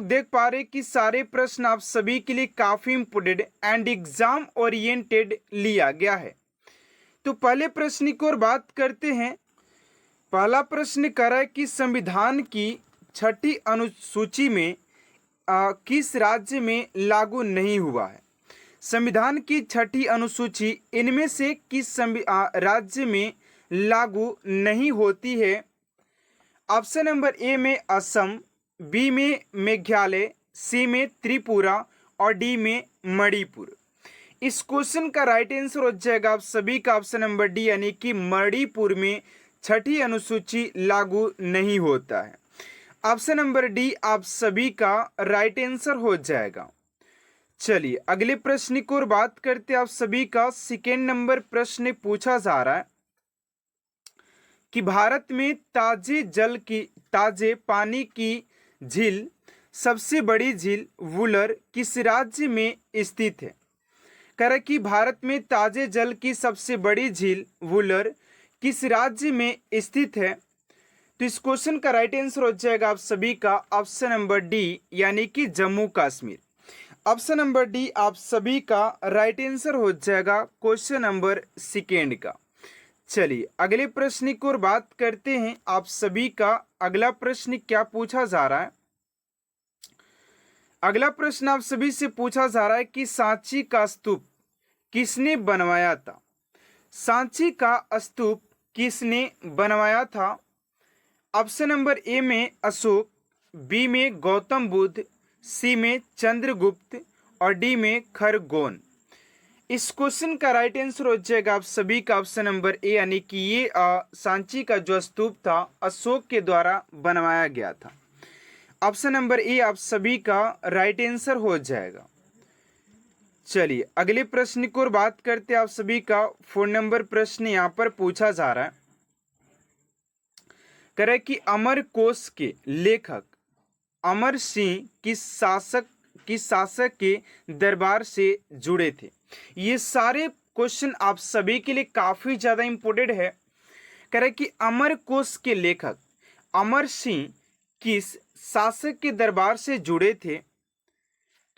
देख पा रहे कि सारे प्रश्न आप सभी के लिए काफी इंपोर्टेंट एंड एग्जाम ओरिएंटेड लिया गया है। तो पहले प्रश्न की ओर बात करते हैं। पहला प्रश्न कह रहा है कि संविधान की छठी अनुसूची में किस राज्य में लागू नहीं हुआ है। संविधान की छठी अनुसूची इनमें से किस राज्य में लागू नहीं होती है। ऑप्शन नंबर ए में असम, बी में मेघालय, सी में त्रिपुरा और डी में मणिपुर। इस क्वेश्चन का राइट आंसर हो जाएगा आप सभी का ऑप्शन नंबर डी, यानी कि मणिपुर में छठी अनुसूची लागू नहीं होता है। ऑप्शन नंबर डी आप सभी का राइट आंसर हो जाएगा। चलिए अगले प्रश्न की ओर बात करते हैं। आप सभी का सेकेंड नंबर प्रश्न पूछा जा रहा है कि भारत में ताजे पानी की झील, सबसे बड़ी झील वुलर किस राज्य में स्थित है। कह रहा है कि भारत में ताजे जल की सबसे बड़ी झील वुलर किस राज्य में स्थित है। तो इस क्वेश्चन का राइट आंसर हो जाएगा आप सभी का ऑप्शन नंबर डी, यानी कि Jammu Kashmir. Option number D आप सभी का राइट आंसर हो जाएगा क्वेश्चन नंबर सेकेंड का। चलिए अगले प्रश्न की ओर बात करते हैं। आप सभी का अगला प्रश्न क्या पूछा जा रहा है। अगला प्रश्न आप सभी से पूछा जा रहा है कि सांची का स्तूप किसने बनवाया था। सांची का स्तूप किसने बनवाया था। ऑप्शन नंबर ए में अशोक, बी में गौतम बुद्ध, सी में चंद्रगुप्त और डी में खरगोन। इस क्वेश्चन का राइट आंसर हो जाएगा आप सभी का ऑप्शन नंबर ए, यानी कि ये सांची का जो स्तूप था अशोक के द्वारा बनवाया गया था। ऑप्शन नंबर ए आप सभी का राइट आंसर हो जाएगा। चलिए अगले प्रश्न की ओर बात करते हैं। आप सभी का 4 नंबर प्रश्न यहाँ पर पूछा जा रहा है। कह रहा है कि अमरकोश के लेखक अमर सिंह किस शासक के दरबार से जुड़े थे। ये सारे क्वेश्चन आप सभी के लिए काफी ज्यादा इंपोर्टेंट है। कह रहा है कि अमरकोश के लेखक अमर सिंह किस शासक के दरबार से जुड़े थे।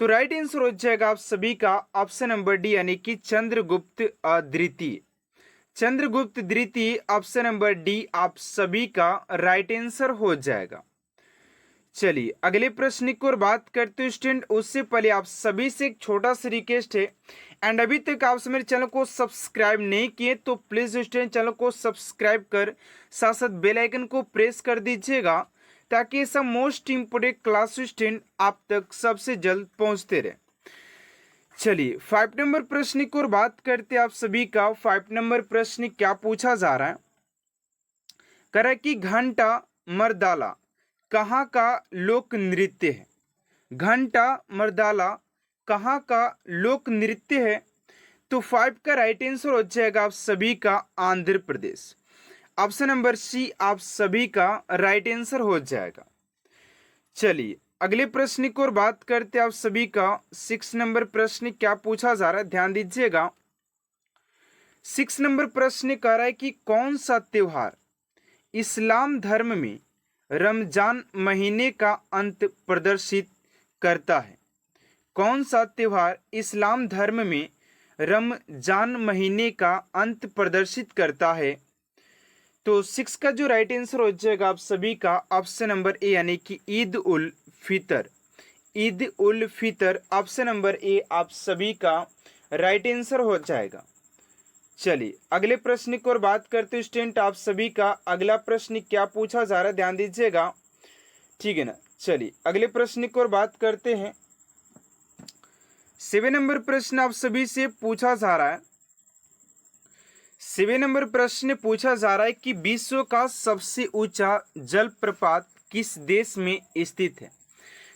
तो राइट आंसर हो जाएगा आप सभी का ऑप्शन नंबर डी, यानी कि चंद्रगुप्त द्वितीय। चंद्रगुप्त द्वितीय ऑप्शन नंबर डी आप सभी का राइट आंसर हो जाएगा। चलिए अगले प्रश्न की ओर बात करते हैं स्टूडेंट। उससे पहले आप सभी से एक छोटा सा रिक्वेस्ट है, एंड अभी तक आप मेरे चैनल को सब्सक्राइब नहीं किए तो प्लीज स्टूडेंट चैनल को सब्सक्राइब कर साथ साथ बेल आइकन को प्रेस कर दीजिएगा, ताकि ऐसा मोस्ट इम्पोर्टेंट क्लास स्टूडेंट आप तक सबसे जल्द पहुंचते रहे। चलिए 5 नंबर प्रश्न की ओर बात करते हैं। आप सभी का 5 नंबर प्रश्न क्या पूछा जा रहा है। कह रहा है कि घंटा मर्दाला कहाँ का लोक नृत्य है। घंटा मर्दाला कहाँ का लोक नृत्य है। तो 5 का राइट आंसर हो जाएगा आप सभी का Andhra Pradesh. Option number C आप सभी का राइट आंसर हो जाएगा। चलिए अगले प्रश्न की ओर बात करते हैं। आप सभी का 6 नंबर प्रश्न क्या पूछा जा रहा है, ध्यान दीजिएगा। 6 नंबर प्रश्न कह रहा है कि कौन सा त्योहार इस्लाम धर्म में रमजान महीने का अंत प्रदर्शित करता है। कौन सा त्योहार इस्लाम धर्म में रमजान महीने का अंत प्रदर्शित करता है। तो 6 का जो राइट आंसर हो जाएगा आप सभी का ऑप्शन नंबर ए, यानी कि Eid ul Fitr. Eid ul Fitr option number A आप सभी का राइट आंसर हो जाएगा। चलिए अगले प्रश्न की ओर बात करते हैं स्टूडेंट। आप सभी का अगला प्रश्न क्या पूछा जा रहा है, ध्यान दीजिएगा, ठीक है ना। चलिए अगले प्रश्न की ओर बात करते हैं। 7 नंबर प्रश्न आप सभी से पूछा जा रहा है। 7 नंबर प्रश्न पूछा जा रहा है कि विश्व का सबसे ऊंचा जलप्रपात किस देश में स्थित है।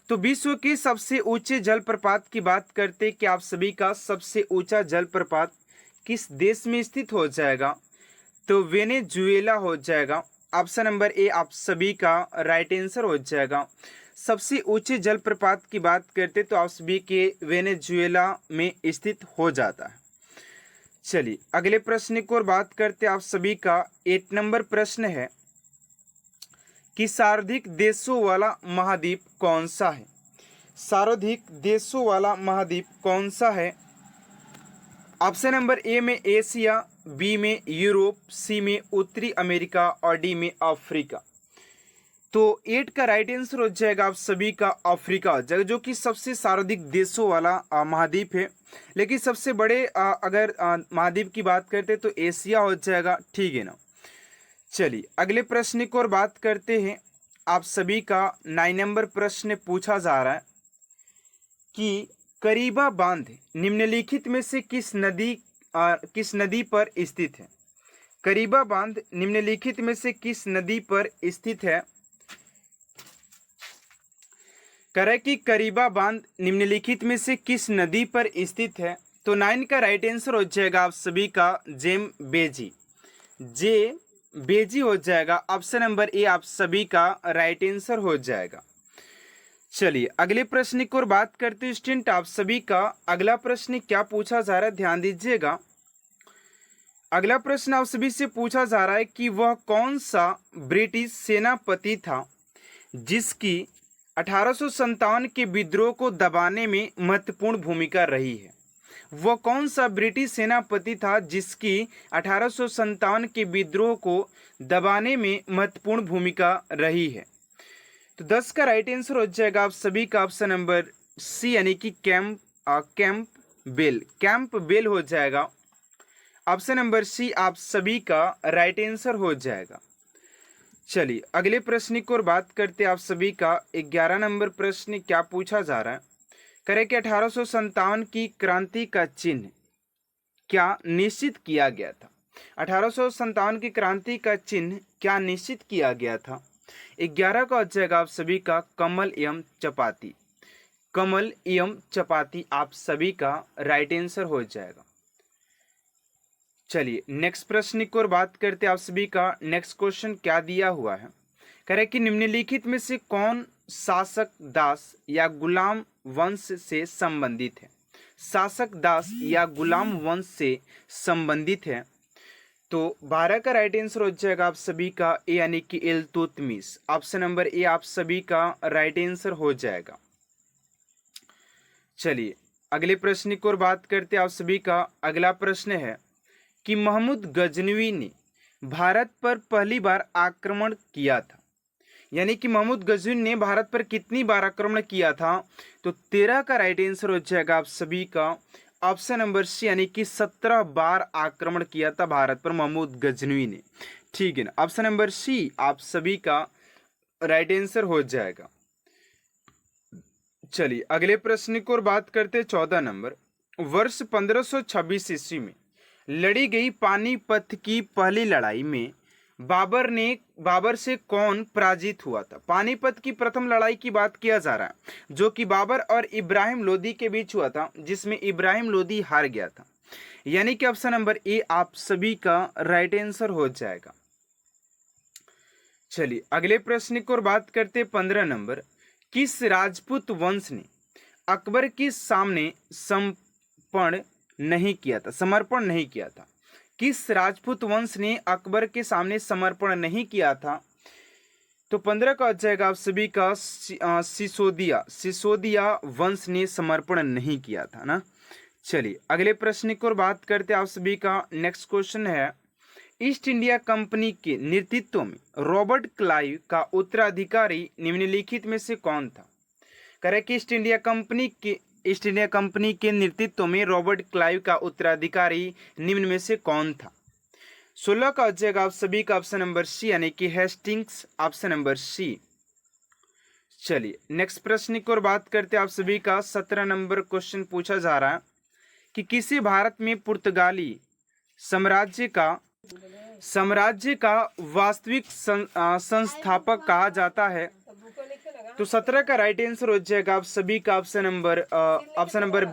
तो विश्व के सबसे ऊंचे जलप्रपात की बात करते हैं कि आप सभी का सबसे ऊंचा जलप्रपात किस देश में स्थित हो जाएगा। तो वेनेजुएला हो जाएगा। ऑप्शन नंबर ए आप सभी का राइट आंसर हो जाएगा। सबसे ऊंचे जलप्रपात की बात करते तो आप सभी के वेनेजुएला में स्थित हो जाता है। चलिए अगले प्रश्न की ओर बात करते आप सभी का 8 नंबर प्रश्न है कि सर्वाधिक देशों वाला महाद्वीप कौन सा है। सर्वाधिक देशों वाला महाद्वीप कौन सा है? ऑप्शन नंबर ए में एशिया, बी में यूरोप, सी में उत्तरी अमेरिका और डी में अफ्रीका। तो 8 का राइट आंसर हो जाएगा आप सभी का अफ्रीका हो जाएगा, जो कि सबसे सर्वाधिक देशों वाला महाद्वीप है। लेकिन सबसे बड़े अगर महाद्वीप की बात करते तो एशिया हो जाएगा, ठीक है ना। चलिए अगले प्रश्न की ओर बात करते हैं। आप सभी का 9 नंबर प्रश्न पूछा जा रहा है कि करीबा बांध निम्नलिखित में से किस नदी पर स्थित है? करीबा बांध निम्नलिखित में से किस नदी पर स्थित है? करे कि करीबा बांध निम्नलिखित में से किस नदी पर स्थित है? तो 9 का राइट आंसर हो जाएगा आप सभी का जेम्बेजी हो जाएगा। ऑप्शन नंबर ए आप सभी का राइट आंसर हो जाएगा। चलिए अगले प्रश्न की ओर बात करते हैं स्टूडेंट। आप सभी का अगला प्रश्न क्या पूछा जा रहा है, ध्यान दीजिएगा। अगला प्रश्न आप सभी से पूछा जा रहा है कि वह कौन सा ब्रिटिश सेनापति था जिसकी 1857 के विद्रोह को दबाने में महत्वपूर्ण भूमिका रही है? वह कौन सा ब्रिटिश सेनापति था जिसकी 1857 के विद्रोह को दबाने में महत्वपूर्ण भूमिका रही है? तो 10 का राइट आंसर हो जाएगा आप सभी का ऑप्शन नंबर सी, यानी कि कैंप बेल हो जाएगा। ऑप्शन नंबर सी आप सभी का राइट आंसर हो जाएगा। चलिए अगले प्रश्न की ओर बात करते हैं। आप सभी का 11 नंबर प्रश्न क्या पूछा जा रहा है? करें कि 1857 की क्रांति का चिन्ह क्या निश्चित किया गया था? 1857 की क्रांति का चिन्ह क्या निश्चित किया गया था? 11 का हो जाएगा आप सभी का कमल एवं चपाती आप सभी का राइट आंसर हो जाएगा। चलिए नेक्स्ट प्रश्न की ओर बात करते हैं। आप सभी का नेक्स्ट क्वेश्चन क्या दिया हुआ है? कह रहे कि निम्नलिखित में से कौन शासक दास या गुलाम वंश से संबंधित है? शासक दास या गुलाम वंश से संबंधित है। तो 12 का राइट आंसर हो जाएगा आप सभी का ए, यानी कि इल्तुतमिश। ऑप्शन नंबर ए आप सभी का राइट आंसर हो जाएगा। चलिए अगले प्रश्न की ओर बात करते हैं। आप सभी का अगला प्रश्न है कि महमूद गजनवी ने भारत पर पहली बार आक्रमण किया था, यानी कि महमूद गजनवी ने भारत पर कितनी बार आक्रमण किया था? तो 13 का राइट आंसर हो जाएगा आप सभी का ऑप्शन नंबर सी, यानी कि 17 बार आक्रमण किया था भारत पर महमूद गजनवी ने, ठीक है ना। ऑप्शन नंबर सी आप सभी का राइट आंसर हो जाएगा। चलिए अगले प्रश्न की ओर बात करते हैं। 14 नंबर, वर्ष 1526 ईस्वी में लड़ी गई पानीपत की पहली लड़ाई में बाबर से कौन पराजित हुआ था? पानीपत की प्रथम लड़ाई की बात किया जा रहा है, जो कि बाबर और इब्राहिम लोदी के बीच हुआ था, जिसमें इब्राहिम लोदी हार गया था, यानी कि ऑप्शन नंबर ए आप सभी का राइट आंसर हो जाएगा। चलिए अगले प्रश्न की ओर बात करते हैं। 15 नंबर, किस राजपूत वंश ने अकबर के सामने समर्पण नहीं किया था? किस राजपूत वंश ने अकबर के सामने समर्पण नहीं किया था? तो 15 का हो जाएगा आप सभी का सिसोदिया वंश ने समर्पण नहीं किया था ना। चलिए अगले प्रश्न की ओर बात करते हैं। आप सभी का नेक्स्ट क्वेश्चन है, ईस्ट इंडिया कंपनी के नेतृत्व में रॉबर्ट क्लाइव का उत्तराधिकारी निम्नलिखित में से कौन था? करें कि ईस्ट इंडिया कंपनी के नेतृत्व में रॉबर्ट क्लाइव का उत्तराधिकारी निम्न में से कौन था? 16 का हो जाएगा आप सभी का ऑप्शन नंबर सी, यानी कि हेस्टिंग्स, ऑप्शन नंबर सी। चलिए नेक्स्ट प्रश्न की ओर बात करते हैं। आप सभी का 17 नंबर क्वेश्चन पूछा जा रहा है कि किसे भारत में पुर्तगाली साम्राज्य का वास्तविक संस्थापक कहा जाता है? तो 17 का राइट आंसर हो जाएगा आप सभी का ऑप्शन नंबर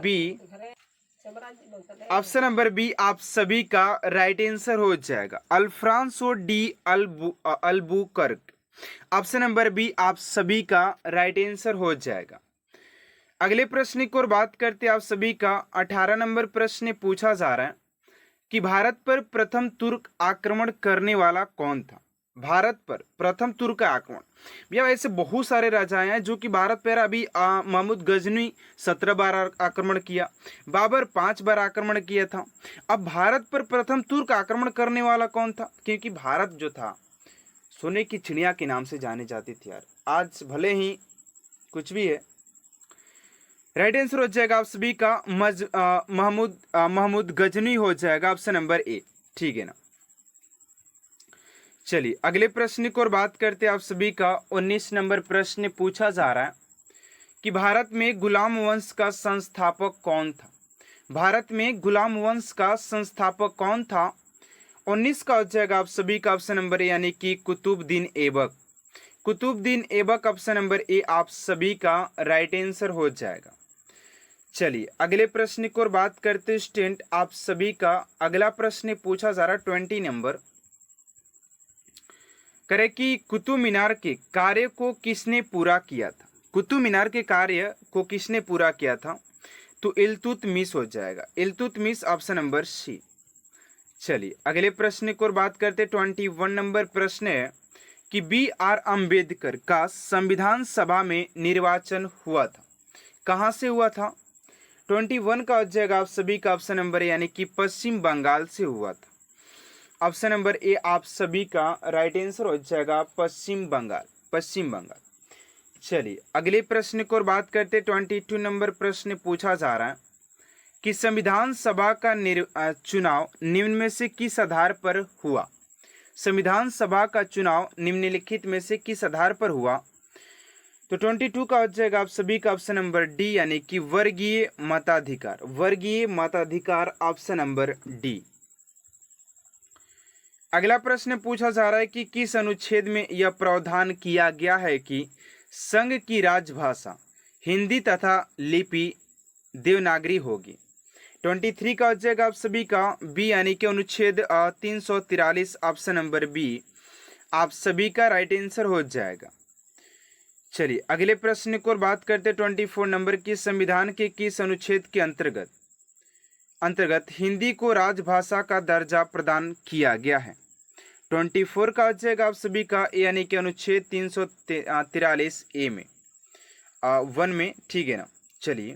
बी आप सभी का राइट आंसर हो जाएगा, Alfonso de Albuquerque. Option number B आप सभी का राइट आंसर हो जाएगा। अगले प्रश्न की ओर बात करते हैं। आप सभी का 18 नंबर प्रश्न पूछा जा रहा है कि भारत पर प्रथम तुर्क आक्रमण करने वाला कौन था? भारत पर प्रथम तुर्क आक्रमण। भैया ऐसे बहुत सारे राजाएं हैं जो कि भारत पर अभी महमूद गजनी 17 बार आक्रमण किया, बाबर 5 बार आक्रमण किया था। अब भारत पर प्रथम तुर्क आक्रमण करने वाला कौन था? क्योंकि भारत जो था सोने की चिड़िया के नाम से जाने जाती थी यार। आज भले ही कुछ भी है, राइट आंसर हो जाएगा आप सभी का महमूद गजनी हो जाएगा, ऑप्शन नंबर ए। ठीक है ना। चलिए अगले प्रश्न की ओर बात करते हैं। आप सभी का 19 नंबर प्रश्न पूछा जा रहा है कि भारत में गुलाम वंश का संस्थापक कौन था? भारत में गुलाम वंश का संस्थापक कौन था? 19 का हो जाएगा आप सभी का ऑप्शन नंबर ए, यानी कि Qutubuddin Aibak. Qutubuddin Aibak option number A आप सभी का राइट आंसर हो जाएगा। चलिए अगले प्रश्न की ओर बात करते स्टूडेंट। आप सभी का अगला प्रश्न पूछा जा रहा है 20 नंबर, करे कि कुतुब मीनार के कार्य को किसने पूरा किया था? कुतुब मीनार के कार्य को किसने पूरा किया था? तो इल्तुतमिश हो जाएगा, इल्तुतमिश ऑप्शन नंबर सी। चलिए अगले प्रश्न की ओर बात करते 21 नंबर प्रश्न है कि BR अम्बेडकर का संविधान सभा में निर्वाचन हुआ था, कहाँ से हुआ था? 21 का हो जाएगा आप सभी का ऑप्शन नंबर, यानी कि पश्चिम बंगाल से हुआ था। ऑप्शन नंबर ए आप सभी का राइट आंसर हो जाएगा पश्चिम बंगाल, पश्चिम बंगाल। चलिए अगले प्रश्न की ओर बात करते 22 नंबर प्रश्न पूछा जा रहा है कि संविधान सभा का चुनाव निम्न में से किस आधार पर हुआ? संविधान सभा का चुनाव निम्नलिखित में से किस आधार पर हुआ? तो 22 का हो जाएगा आप सभी का ऑप्शन नंबर डी, यानी कि वर्गीय मताधिकार, वर्गीय मताधिकार ऑप्शन नंबर डी। अगला प्रश्न पूछा जा रहा है कि किस अनुच्छेद में यह प्रावधान किया गया है कि संघ की राजभाषा हिंदी तथा लिपि देवनागरी होगी? 23 का हो जाएगा आप सभी का बी, यानी कि अनुच्छेद 343 ऑप्शन नंबर बी आप सभी का राइट आंसर हो जाएगा। चलिए अगले प्रश्न की ओर बात करते 24 नंबर की संविधान के किस अनुच्छेद के अंतर्गत हिंदी को राजभाषा का दर्जा प्रदान किया गया है? 24 का हो जाएगा आप सभी का ए, यानी कि अनुच्छेद 343 ए में 1 में। ठीक है ना। चलिए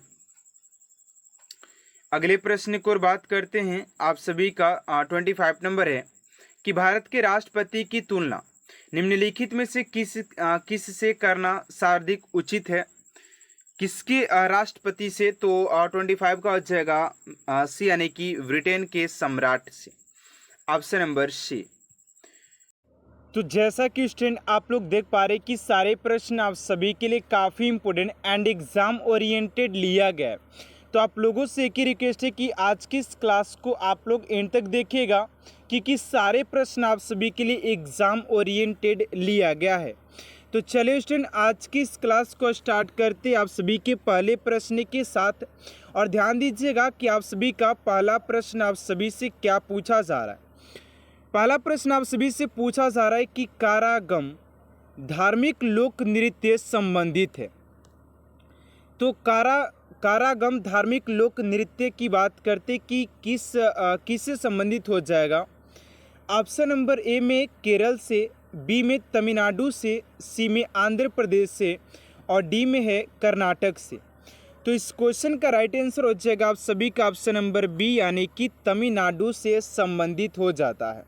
अगले प्रश्न की ओर बात करते हैं। आप सभी का 25 नंबर है कि भारत के राष्ट्रपति की तुलना निम्नलिखित में से किस से करना सर्वाधिक उचित है? किसके राष्ट्रपति से? तो 25 का हो जाएगा सी, यानी कि ब्रिटेन के सम्राट से, ऑप्शन नंबर सी। तो जैसा कि स्टूडेंट आप लोग देख पा रहे कि सारे प्रश्न आप सभी के लिए काफ़ी इंपॉर्टेंट एंड एग्जाम ओरिएंटेड लिया गया है। तो आप लोगों से एक ही रिक्वेस्ट है कि आज की इस क्लास को आप लोग एंड तक देखिएगा, क्योंकि सारे प्रश्न आप सभी के लिए एग्जाम ओरिएंटेड लिया गया है। तो चलिए स्टूडेंट आज की इस क्लास को स्टार्ट करते आप सभी के पहले प्रश्न के साथ। और ध्यान दीजिएगा कि आप सभी का पहला प्रश्न आप सभी से क्या पूछा जा रहा है। पहला प्रश्न आप सभी से पूछा जा रहा है कि कारागम धार्मिक लोक नृत्य संबंधित है। तो कारागम धार्मिक लोक नृत्य की बात करते कि किससे संबंधित हो जाएगा? ऑप्शन नंबर ए में केरल से, बी में तमिलनाडु से, सी में आंध्र प्रदेश से और डी में है कर्नाटक से। तो इस क्वेश्चन का राइट आंसर हो जाएगा आप सभी का ऑप्शन नंबर बी, यानी कि तमिलनाडु से संबंधित हो जाता है।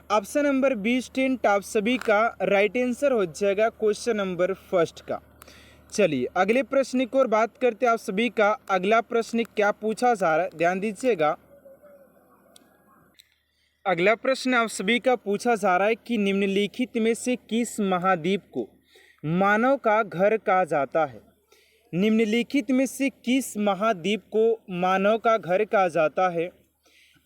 ऑप्शन नंबर बी स्टूडेंट आप सभी का राइट आंसर हो जाएगा क्वेश्चन नंबर फर्स्ट का। चलिए अगले प्रश्न की ओर बात करते आप सभी का अगला प्रश्न क्या पूछा जा रहा है, ध्यान दीजिएगा। अगला प्रश्न आप सभी का पूछा जा रहा है कि निम्नलिखित में से किस महाद्वीप को मानव का घर कहा जाता है? निम्नलिखित में से किस महाद्वीप को मानव का घर कहा जाता है?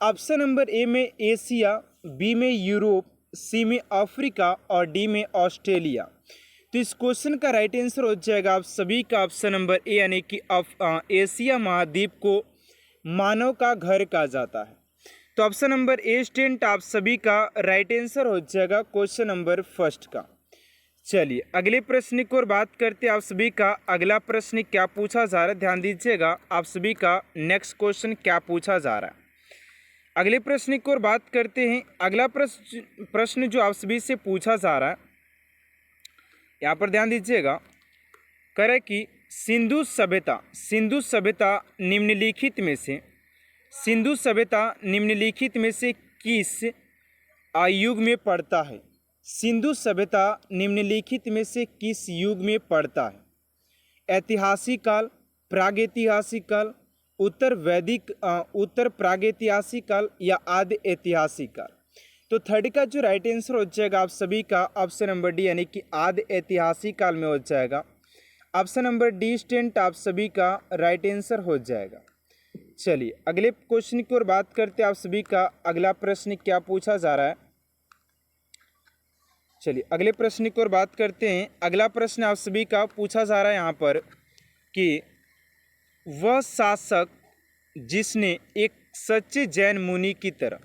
ऑप्शन नंबर ए में एशिया, बी में यूरोप, सी में अफ्रीका और डी में ऑस्ट्रेलिया। तो इस क्वेश्चन का राइट आंसर हो जाएगा आप सभी का ऑप्शन नंबर ए, यानी कि एशिया महाद्वीप को मानव का घर कहा जाता है। तो ऑप्शन नंबर ए स्टूडेंट आप सभी का राइट आंसर हो जाएगा क्वेश्चन नंबर फर्स्ट का। चलिए अगले प्रश्न की ओर बात करते आप सभी का अगला प्रश्न क्या पूछा जा रहा है, ध्यान दीजिएगा। आप सभी का नेक्स्ट क्वेश्चन क्या पूछा जा रहा है। अगले प्रश्न की ओर बात करते हैं। अगला प्रश्न जो आप सभी से पूछा जा रहा है, यहाँ पर ध्यान दीजिएगा। कह रहा है कि सिंधु सभ्यता निम्नलिखित में से किस युग में पड़ता है? सिंधु सभ्यता निम्नलिखित में से किस युग में पड़ता है? ऐतिहासिक काल, प्रागैतिहासिक काल, उत्तर प्रागैतिहासिक काल या आदि ऐतिहासिक काल? तो थर्ड का जो राइट आंसर हो जाएगा आप सभी का ऑप्शन नंबर डी, यानी कि आदि ऐतिहासिक काल में हो जाएगा। ऑप्शन नंबर डी स्टूडेंट आप सभी का राइट आंसर हो जाएगा। चलिए अगले क्वेश्चन की ओर बात करते हैं। आप सभी का अगला प्रश्न क्या पूछा जा रहा है? चलिए अगले प्रश्न की ओर बात करते हैं। अगला प्रश्न आप सभी का पूछा जा रहा है यहाँ पर कि वह शासक जिसने एक सच्चे जैन मुनि की तरह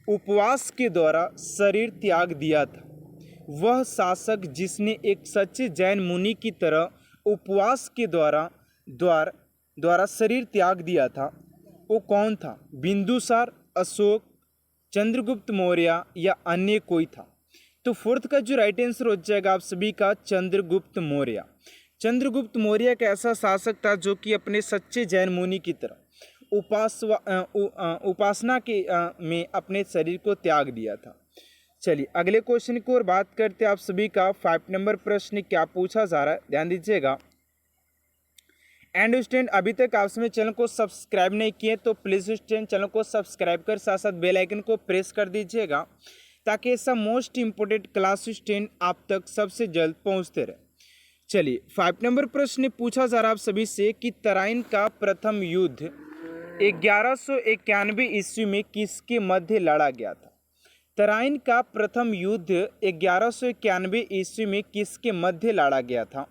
उपवास के द्वारा शरीर त्याग दिया था, वह शासक जिसने एक सच्चे जैन मुनि की तरह उपवास के द्वारा शरीर त्याग दिया था, वो कौन था? बिंदुसार, अशोक, चंद्रगुप्त मौर्य या अन्य कोई था? तो फोर्थ का जो राइट आंसर हो जाएगा आप सभी का चंद्रगुप्त मौर्य। चंद्रगुप्त मौर्य एक ऐसा शासक था जो कि अपने सच्चे जैन मुनि की तरह उपासना के में अपने शरीर को त्याग दिया था। चलिए अगले क्वेश्चन की ओर बात करते हैं। आप सभी का 5 नंबर प्रश्न क्या पूछा जा रहा है, ध्यान दीजिएगा। एंड स्टूडेंट अभी तक आप सभी चैनल को सब्सक्राइब नहीं किए तो प्लीज़ स्टूडेंट चैनल को सब्सक्राइब कर साथ साथ बेल आइकन को प्रेस कर दीजिएगा, ताकि ऐसा मोस्ट इंपोर्टेंट क्लास स्टूडेंट आप तक सबसे जल्द पहुंचते रहे। चलिए 5 नंबर प्रश्न पूछा जा रहा है आप सभी से कि तराइन का प्रथम युद्ध 1191 ईस्वी में किसके मध्य लड़ा गया था? तराइन का प्रथम युद्ध 1191 ईस्वी में किसके मध्य लड़ा गया था?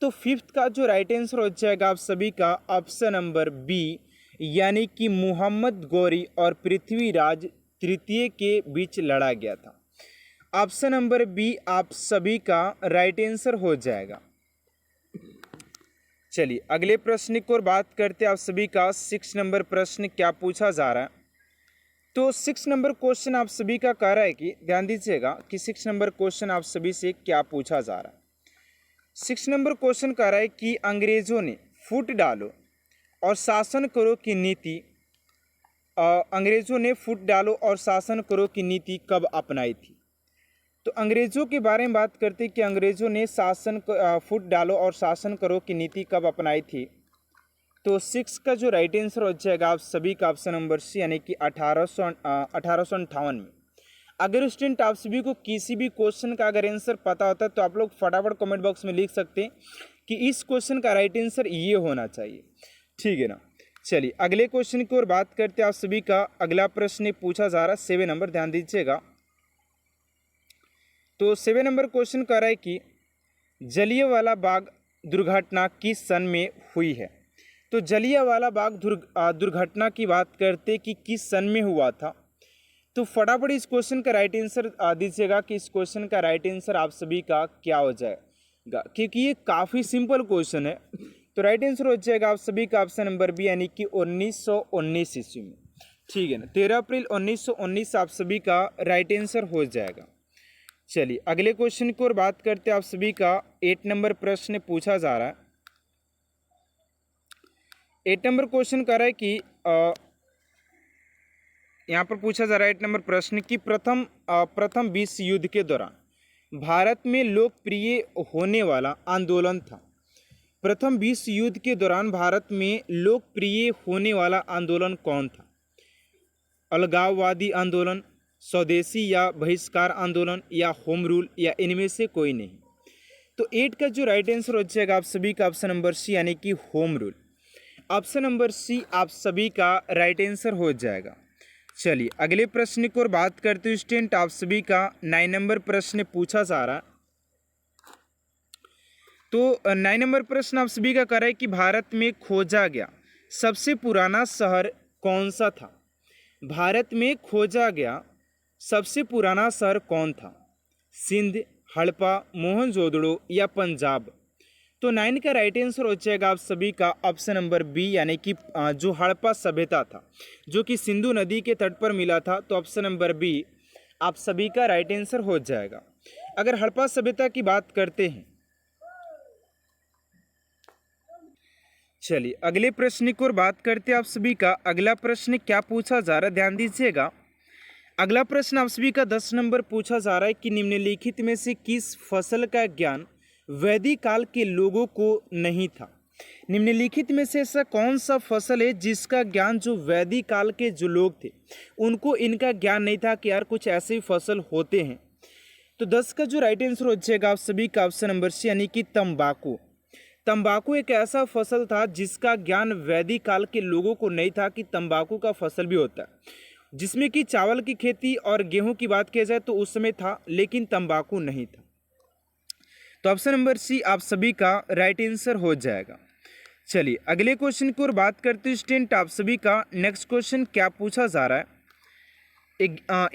तो फिफ्थ का जो राइट आंसर हो जाएगा आप सभी का ऑप्शन नंबर बी, यानी कि मोहम्मद गौरी और पृथ्वीराज तृतीय के बीच लड़ा गया था। ऑप्शन नंबर बी आप सभी का राइट आंसर हो जाएगा। चलिए अगले प्रश्न की ओर बात करते हैं। आप सभी का 6 नंबर प्रश्न क्या पूछा जा रहा है? तो 6 नंबर क्वेश्चन आप सभी का कह रहा है कि ध्यान दीजिएगा कि 6 नंबर क्वेश्चन आप सभी से क्या पूछा जा रहा है। 6 नंबर क्वेश्चन कह रहा है कि अंग्रेजों ने फूट डालो और शासन करो की नीति की नीति कब अपनाई थी? तो अंग्रेजों के बारे में बात करते कि अंग्रेजों ने फूट डालो और शासन करो की नीति कब अपनाई थी? तो 6 का जो राइट आंसर हो जाएगा आप सभी का ऑप्शन नंबर सी, यानी कि 1858 में। अगर स्टूडेंट आप सभी को किसी भी क्वेश्चन का अगर आंसर पता होता है तो आप लोग फटाफट कमेंट बॉक्स में लिख सकते हैं कि इस क्वेश्चन का राइट आंसर ये होना चाहिए, ठीक है ना। चलिए अगले क्वेश्चन की ओर बात करते हैं। आप सभी का अगला प्रश्न पूछा जा रहा है 7 नंबर, ध्यान दीजिएगा। तो 7 नंबर क्वेश्चन कह रहा है कि जलियांवाला बाग दुर्घटना किस सन में हुई है? तो जलियांवाला बाग दुर्घटना की बात करते कि किस सन में हुआ था? तो फटाफट इस क्वेश्चन का राइट आंसर दीजिएगा कि इस क्वेश्चन का राइट आंसर आप सभी का क्या हो जाएगा, क्योंकि ये काफ़ी सिंपल क्वेश्चन है। तो राइट आंसर हो जाएगा आप सभी का ऑप्शन नंबर बी, यानी कि 1919 ईस्वी में, ठीक है ना। 13 अप्रैल 1919 आप सभी का राइट आंसर हो जाएगा। चलिए अगले क्वेश्चन की ओर बात करते हैं। आप सभी का 8 नंबर प्रश्न पूछा जा रहा है। 8 नंबर क्वेश्चन कह रहा है कि यहाँ पर पूछा जा रहा है 8 नंबर प्रश्न की प्रथम विश्व युद्ध के दौरान भारत में लोकप्रिय होने वाला आंदोलन था। प्रथम विश्व युद्ध के दौरान भारत में लोकप्रिय होने वाला आंदोलन कौन था? अलगाववादी आंदोलन, स्वदेशी या बहिष्कार आंदोलन या होम रूल या इनमें से कोई नहीं? तो 8 का जो राइट आंसर हो जाएगा आप सभी का ऑप्शन नंबर सी, यानी कि home rule. Option number C आप सभी का राइट आंसर हो जाएगा। चलिए अगले प्रश्न की ओर बात करते हैं स्टूडेंट। आप सभी का 9 नंबर प्रश्न पूछा जा रहा है। तो 9 नंबर प्रश्न आप सभी का कह रहा है कि भारत में खोजा गया सबसे पुराना शहर कौन सा था? भारत में खोजा गया सबसे पुराना शहर कौन था? सिंध, हड़प्पा, मोहनजोदड़ो या पंजाब? तो 9 का राइट आंसर हो जाएगा आप सभी का ऑप्शन नंबर बी, यानी कि जो हड़प्पा सभ्यता था जो कि सिंधु नदी के तट पर मिला था, तो ऑप्शन नंबर बी आप सभी का राइट आंसर हो जाएगा। अगर हड़प्पा सभ्यता की बात करते हैं, चलिए अगले प्रश्न की ओर बात करते हैं आप सभी का। अगला प्रश्न क्या पूछा जा रहा है, ध्यान दीजिएगा। अगला प्रश्न आप सभी का 10 नंबर पूछा जा रहा है कि निम्नलिखित में से किस फसल का ज्ञान वैदिक काल के लोगों को नहीं था। निम्नलिखित में से ऐसा कौन सा फसल है जिसका ज्ञान जो वैदिक काल के जो लोग थे उनको इनका ज्ञान नहीं था कि यार कुछ ऐसे फसल होते हैं। तो 10 का जो राइट आंसर हो जाएगा आप सभी का ऑप्शन नंबर सी, यानी कि तंबाकू। तंबाकू एक ऐसा फसल था जिसका ज्ञान वैदिक काल के लोगों को नहीं था कि तंबाकू का फसल भी होता है, जिसमें कि चावल की खेती और गेहूं की बात की जाए तो उस समय था, लेकिन तंबाकू नहीं था। तो ऑप्शन नंबर सी आप सभी का राइट आंसर हो जाएगा। चलिए अगले क्वेश्चन की ओर बात करते हैं स्टूडेंट, आप सभी का नेक्स्ट क्वेश्चन क्या पूछा जा रहा है।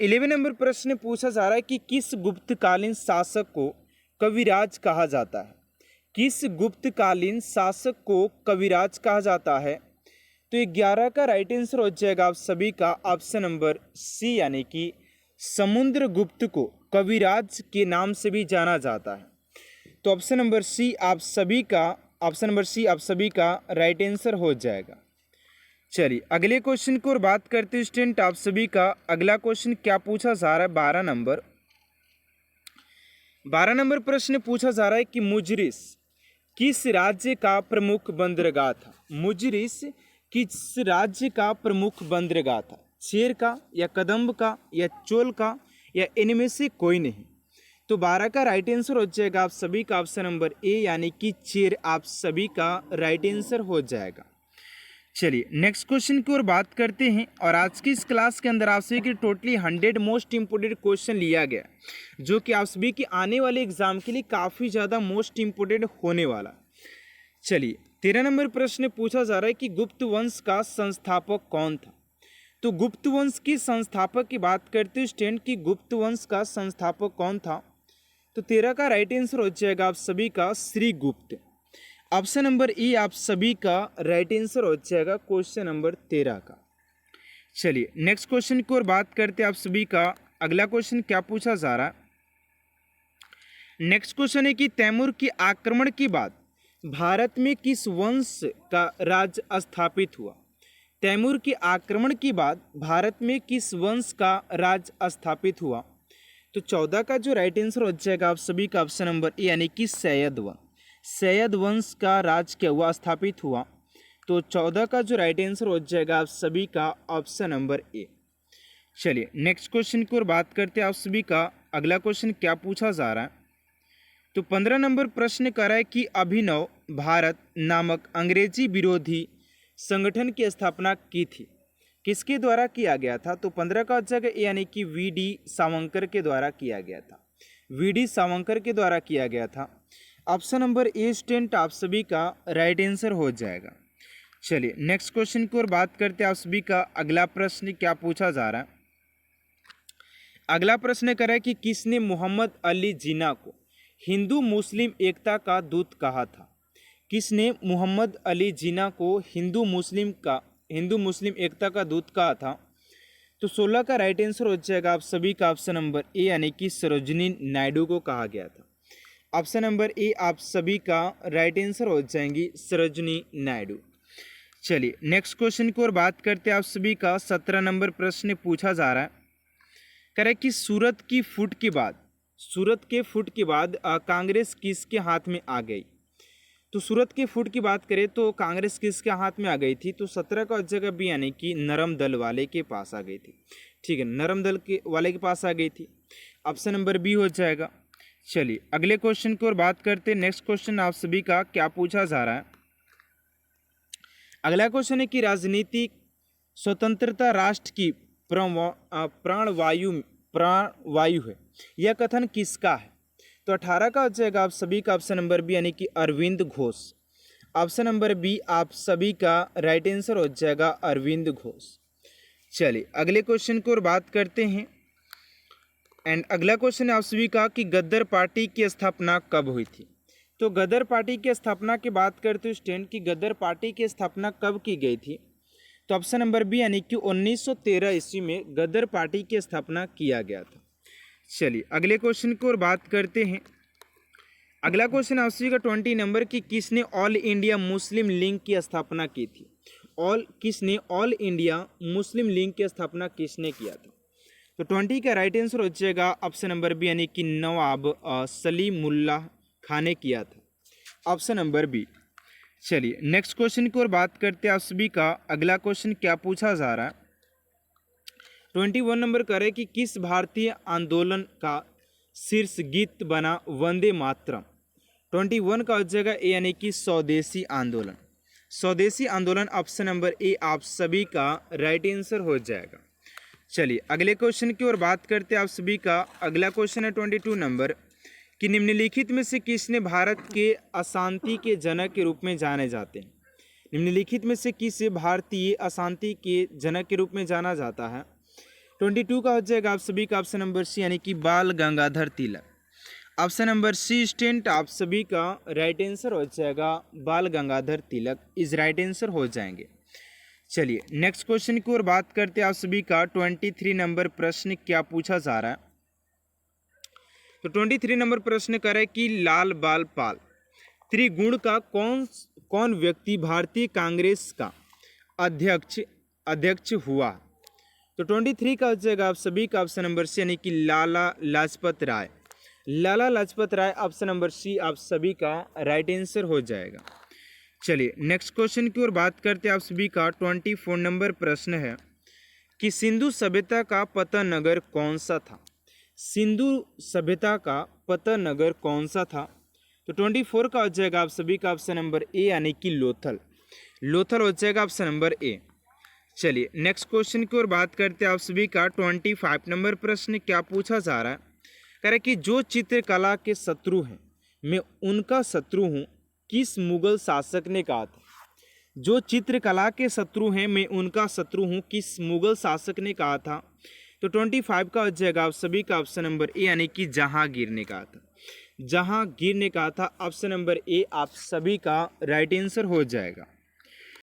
11 नंबर प्रश्न पूछा जा रहा है कि किस गुप्तकालीन शासक को कविराज कहा जाता है। किस गुप्तकालीन शासक को कविराज कहा जाता है। तो 11 का राइट आंसर हो जाएगा आप सभी का ऑप्शन नंबर सी, यानी कि समुद्रगुप्त को कविराज के नाम से भी जाना जाता है। तो ऑप्शन नंबर सी आप सभी का राइट आंसर हो जाएगा। चलिए अगले क्वेश्चन की ओर बात करते हैं स्टूडेंट, आप सभी का अगला क्वेश्चन क्या पूछा जा रहा है। 12 नंबर प्रश्न पूछा जा रहा है कि मुजरिस किस राज्य का प्रमुख बंदरगाह था। मुजरिस किस राज्य का प्रमुख बंदरगाह था। चेर का या कदम्ब का या चोल का या इनमें से कोई नहीं। तो 12 का राइट आंसर हो जाएगा आप सभी का ऑप्शन नंबर ए, यानी कि चेर आप सभी का राइट आंसर हो जाएगा। चलिए नेक्स्ट क्वेश्चन की ओर बात करते हैं। और आज की इस क्लास के अंदर आप सभी के टोटली 100 मोस्ट इंपोर्टेंट क्वेश्चन लिया गया, जो कि आप सभी के आने वाले एग्जाम के लिए काफ़ी ज़्यादा मोस्ट इंपोर्टेंट होने वाला। चलिए 13 नंबर प्रश्न पूछा जा रहा है कि गुप्त वंश का संस्थापक कौन था। तो गुप्त वंश की संस्थापक की बात करते हैं स्टूडेंट की गुप्त वंश का संस्थापक कौन था। तो 13 का राइट आंसर हो जाएगा आप सभी का श्रीगुप्त। ऑप्शन नंबर ई आप सभी का राइट आंसर हो जाएगा क्वेश्चन नंबर 13 का। चलिए नेक्स्ट क्वेश्चन की ओर बात करते हैं आप सभी का। अगला क्वेश्चन क्या पूछा जा रहा है। नेक्स्ट क्वेश्चन है कि तैमूर के आक्रमण के बाद भारत में किस वंश का राज स्थापित हुआ। तैमूर के आक्रमण के बाद भारत में किस वंश का राज स्थापित हुआ। तो 14 का जो राइट आंसर हो जाएगा आप सभी का ऑप्शन नंबर ए, यानी कि सैयद वंश। सैयद वंश का राज क्या हुआ, स्थापित हुआ। तो 14 का जो राइट आंसर हो जाएगा आप सभी का ऑप्शन नंबर ए। चलिए नेक्स्ट क्वेश्चन की ओर बात करते हैं आप सभी का। अगला क्वेश्चन क्या पूछा जा रहा है। तो 15 नंबर प्रश्न कर रहा है कि अभिनव भारत नामक अंग्रेजी विरोधी संगठन की स्थापना की थी, किसके द्वारा किया गया था। तो 15 का जगह यानी कि वी.डी. सावरकर के द्वारा किया गया था। वी.डी. सावरकर के द्वारा किया गया था। ऑप्शन नंबर ए स्टूडेंट आप सभी का राइट आंसर हो जाएगा। चलिए नेक्स्ट क्वेश्चन की ओर बात करते हैं आप सभी का। अगला प्रश्न क्या पूछा जा रहा है। अगला प्रश्न कर रहा है कि किसने मोहम्मद अली जिन्ना को हिंदू मुस्लिम एकता का दूत कहा था। किसने मोहम्मद अली जिन्ना को हिंदू मुस्लिम एकता का दूत कहा था। तो 16 का राइट आंसर हो जाएगा आप सभी का ऑप्शन नंबर ए, यानी कि सरोजिनी नायडू को कहा गया था। ऑप्शन नंबर ए आप सभी का राइट आंसर हो जाएंगी सरोजिनी नायडू। चलिए नेक्स्ट क्वेश्चन की ओर बात करते हैं आप सभी का। 17 नंबर प्रश्न पूछा जा रहा है, कह रहा है कि सूरत के फुट के बाद कांग्रेस किसके हाथ में आ गई। तो सूरत के फुट की बात करें तो कांग्रेस किसके हाथ में आ गई थी। तो 17 का जगह भी यानी कि नरम दल वाले के पास आ गई थी। ठीक है, नरम दल के वाले के पास आ गई थी। ऑप्शन नंबर बी हो जाएगा। चलिए अगले क्वेश्चन की ओर बात करते हैं। नेक्स्ट क्वेश्चन आप सभी का क्या पूछा जा रहा है। अगला क्वेश्चन है कि राजनीतिक स्वतंत्रता राष्ट्र की प्राणवायु है, यह कथन किसका है। तो 18 का हो जाएगा आप सभी का ऑप्शन नंबर बी, यानी कि Aurobindo Ghosh. Option number B आप सभी का राइट आंसर हो जाएगा अरविंद घोष। चलिए अगले क्वेश्चन की ओर बात करते हैं। एंड अगला क्वेश्चन आप सभी का कि गद्दार पार्टी की स्थापना कब हुई थी। तो गदर पार्टी की स्थापना की बात करते हैं स्टूडेंट कि गदर पार्टी की स्थापना कब की गई थी, तो ऑप्शन नंबर बी यानी कि 1913 ईस्वी में गदर पार्टी की स्थापना किया गया था। चलिए अगले क्वेश्चन की ओर बात करते हैं। अगला क्वेश्चन आपसे का 20 नंबर की किसने ऑल इंडिया मुस्लिम लीग की स्थापना की थी। ऑल इंडिया मुस्लिम लीग की स्थापना किसने किया था, तो 20 का राइट आंसर हो जाएगा ऑप्शन नंबर बी यानी कि नवाब सलीमुल्लाह खान ने किया था, ऑप्शन नंबर बी। चलिए नेक्स्ट क्वेश्चन की ओर बात करते हैं आप सभी का। अगला क्वेश्चन क्या पूछा जा रहा है, 21 नंबर करे कि किस भारतीय आंदोलन का शीर्ष गीत बना वंदे मातरम। 21 का हो जाएगा ए यानी कि स्वदेशी आंदोलन। स्वदेशी आंदोलन ऑप्शन नंबर ए आप सभी का राइट आंसर हो जाएगा। चलिए अगले क्वेश्चन की ओर बात करते हैं आप सभी का। अगला क्वेश्चन है 22 नंबर कि निम्नलिखित में से किसने भारत के अशांति के जनक के रूप में जाने जाते हैं। निम्नलिखित में से किसे भारतीय अशांति के जनक के रूप में जाना जाता है। 22 का हो जाएगा आप सभी का ऑप्शन नंबर सी यानी कि बाल गंगाधर तिलक। ऑप्शन नंबर सी स्टूडेंट आप सभी का राइट आंसर हो जाएगा, बाल Gangadhar Tilak is right answer हो जाएंगे। चलिए नेक्स्ट क्वेश्चन की ओर बात करते हैं आप सभी का। 23 नंबर प्रश्न क्या पूछा जा रहा है, तो 23 नंबर प्रश्न करे कि लाल बाल पाल त्रिगुण का कौन व्यक्ति भारतीय कांग्रेस का अध्यक्ष हुआ। तो 23 का हो जाएगा आप सभी का ऑप्शन नंबर सी यानी कि Lala Lajpat Rai. Lala Lajpat Rai option number C आप सभी का राइट आंसर हो जाएगा। चलिए नेक्स्ट क्वेश्चन की ओर बात करते हैं आप सभी का। 24 नंबर प्रश्न है कि सिंधु सभ्यता का पतन नगर कौन सा था। सिंधु सभ्यता का पतन नगर कौन सा था, तो 24 का हो जाएगा आप सभी का ऑप्शन नंबर ए यानी कि लोथल। लोथल हो जाएगा ऑप्शन नंबर ए। चलिए नेक्स्ट क्वेश्चन की ओर बात करते हैं आप सभी का। 25 नंबर प्रश्न क्या पूछा जा रहा है, कह रहा है कि जो चित्रकला के शत्रु हैं मैं उनका शत्रु हूँ किस मुगल शासक ने कहा था। जो चित्रकला के शत्रु हैं मैं उनका शत्रु हूँ किस मुगल शासक ने कहा था, तो 25 का हो जाएगा आप सभी का ऑप्शन नंबर ए यानी कि जहांगीर ने कहा था। जहांगीर ने कहा था, ऑप्शन नंबर ए आप सभी का राइट आंसर हो जाएगा।